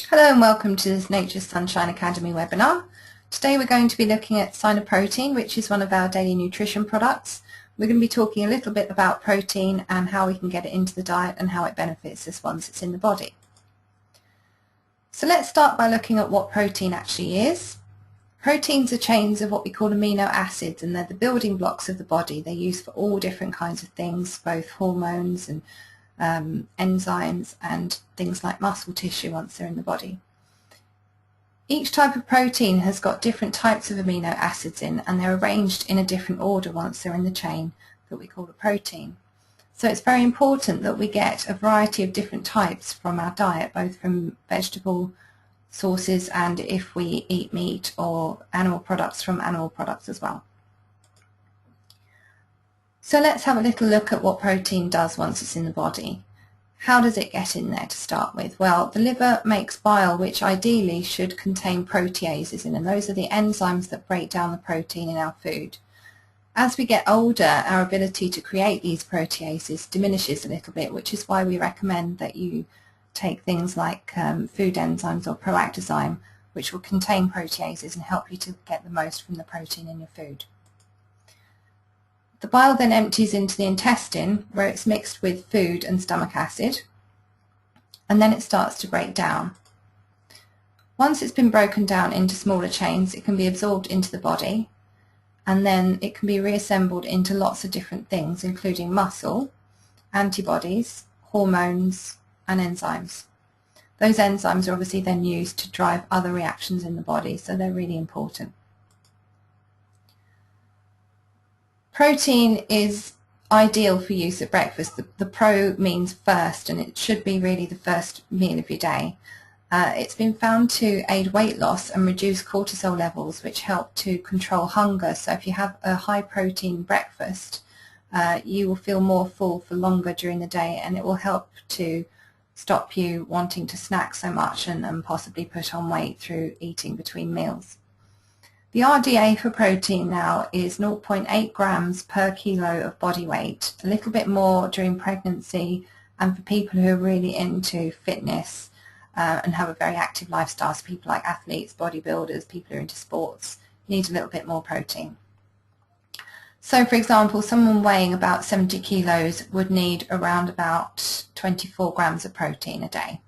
Hello and welcome to this Nature's Sunshine Academy webinar. Today we're going to be looking at SynerProTein, which is one of our daily nutrition products. We're going to be talking a little bit about protein and how we can get it into the diet and how it benefits us once it's in the body. So let's start by looking at what protein actually is. Proteins are chains of what we call amino acids, and they're the building blocks of the body. They're used for all different kinds of things, both hormones and enzymes and things like muscle tissue once they're in the body. Each type of protein has got different types of amino acids in, and they're arranged in a different order once they're in the chain that we call a protein. So it's very important that we get a variety of different types from our diet, both from vegetable sources and if we eat meat or animal products, from animal products as well. So let's have a little look at what protein does once it's in the body. How does it get in there to start with? Well, the liver makes bile, which ideally should contain proteases in, and those are the enzymes that break down the protein in our food. As we get older, our ability to create these proteases diminishes a little bit, which is why we recommend that you take things like food enzymes or proactozyme, which will contain proteases and help you to get the most from the protein in your food. The bile then empties into the intestine, where it's mixed with food and stomach acid, and then it starts to break down. Once it's been broken down into smaller chains, it can be absorbed into the body, and then it can be reassembled into lots of different things, including muscle, antibodies, hormones, and enzymes. Those enzymes are obviously then used to drive other reactions in the body, so they're really important. Protein is ideal for use at breakfast. The pro means first, and it should be really the first meal of your day. It's been found to aid weight loss and reduce cortisol levels, which help to control hunger. So if you have a high protein breakfast, you will feel more full for longer during the day, and it will help to stop you wanting to snack so much and possibly put on weight through eating between meals. The RDA for protein now is 0.8 grams per kilo of body weight, a little bit more during pregnancy and for people who are really into fitness and have a very active lifestyle, so people like athletes, bodybuilders, people who are into sports need a little bit more protein. So for example, someone weighing about 70 kilos would need around about 24 grams of protein a day.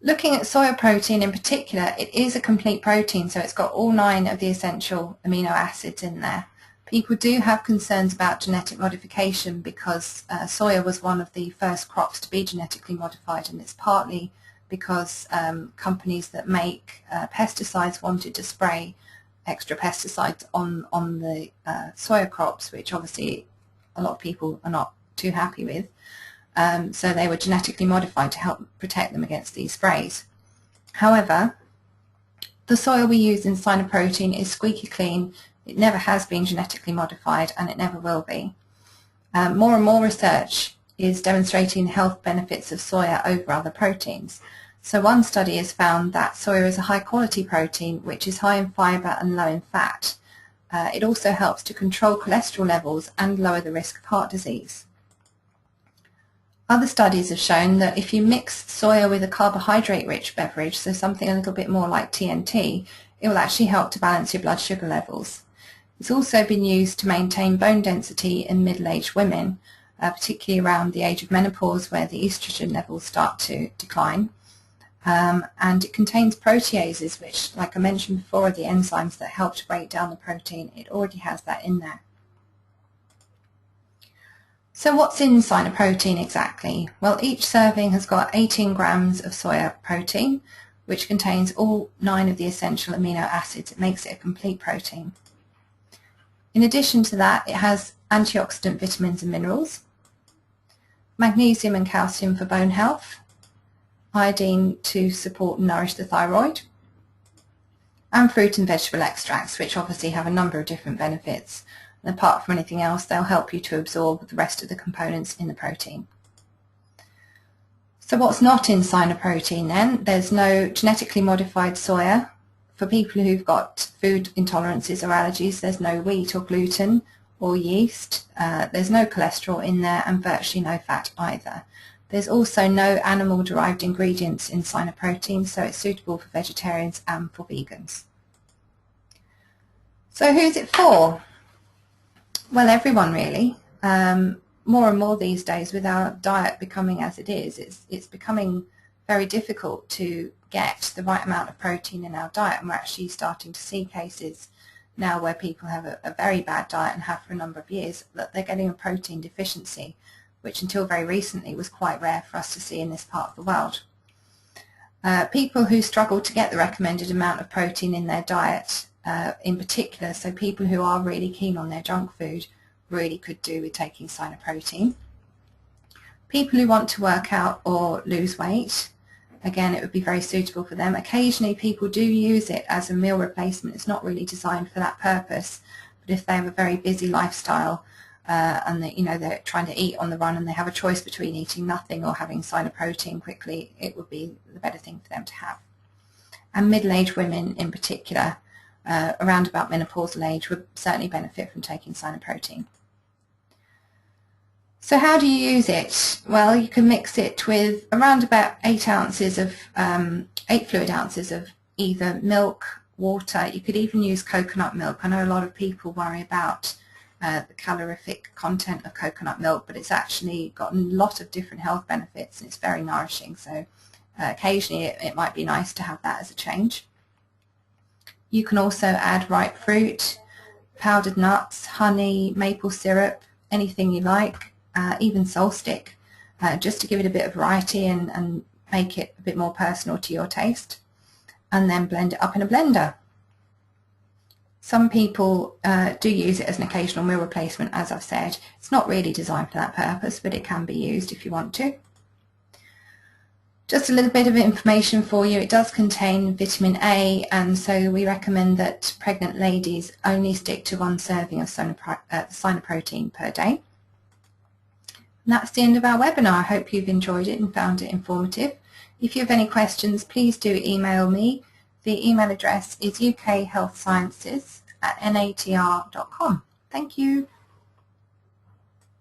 Looking at soy protein in particular, it is a complete protein, so it's got all 9 of the essential amino acids in there. People do have concerns about genetic modification because soya was one of the first crops to be genetically modified, and it's partly because companies that make pesticides wanted to spray extra pesticides on the soya crops, which obviously a lot of people are not too happy with. So they were genetically modified to help protect them against these sprays. However, the soya we use in SynerProTein is squeaky clean. It never has been genetically modified, and it never will be. More and more research is demonstrating the health benefits of soya over other proteins. So one study has found that soya is a high quality protein which is high in fibre and low in fat. It also helps to control cholesterol levels and lower the risk of heart disease. Other studies have shown that if you mix soya with a carbohydrate-rich beverage, so something a little bit more like TNT, it will actually help to balance your blood sugar levels. It's also been used to maintain bone density in middle-aged women, particularly around the age of menopause, where the estrogen levels start to decline. And it contains proteases, which, like I mentioned before, are the enzymes that help to break down the protein. It already has that in there. So what's in SynerProTein exactly? Well, each serving has got 18 grams of soya protein, which contains all 9 of the essential amino acids. It makes it a complete protein. In addition to that, it has antioxidant vitamins and minerals, magnesium and calcium for bone health, iodine to support and nourish the thyroid, and fruit and vegetable extracts, which obviously have a number of different benefits. And apart from anything else, they'll help you to absorb the rest of the components in the protein. So what's not in SynerProTein then? There's no genetically modified soya. For people who've got food intolerances or allergies, there's no wheat or gluten or yeast. There's no cholesterol in there, and virtually no fat either. There's also no animal-derived ingredients in SynerProTein, so it's suitable for vegetarians and for vegans. So who's it for? Well, everyone really. More and more these days, with our diet becoming as it is, it's becoming very difficult to get the right amount of protein in our diet, and we're actually starting to see cases now where people have a very bad diet and have for a number of years, that they're getting a protein deficiency, which until very recently was quite rare for us to see in this part of the world. People who struggle to get the recommended amount of protein in their diet, in particular, so people who are really keen on their junk food, really could do with taking SynerProTein. People who want to work out or lose weight, again, it would be very suitable for them. Occasionally people do use it as a meal replacement. It's not really designed for that purpose, but if they have a very busy lifestyle and they're trying to eat on the run and they have a choice between eating nothing or having SynerProTein quickly, it would be the better thing for them to have. And middle-aged women in particular, around about menopausal age, would certainly benefit from taking SynerProTein. So how do you use it? Well, you can mix it with around about 8 fluid ounces of either milk, water. You could even use coconut milk. I know a lot of people worry about the calorific content of coconut milk, but it's actually got a lot of different health benefits and it's very nourishing. So occasionally it might be nice to have that as a change. You can also add ripe fruit, powdered nuts, honey, maple syrup, anything you like. Even Solstick, just to give it a bit of variety and make it a bit more personal to your taste, and then blend it up in a blender. Some people do use it as an occasional meal replacement, as I've said. It's not really designed for that purpose, but it can be used if you want to. Just a little bit of information for you. It does contain vitamin A, and so we recommend that pregnant ladies only stick to 1 serving of SynerProTein per day. And that's the end of our webinar. I hope you've enjoyed it and found it informative. If you have any questions, please do email me. The email address is ukhealthsciences@natr.com. Thank you.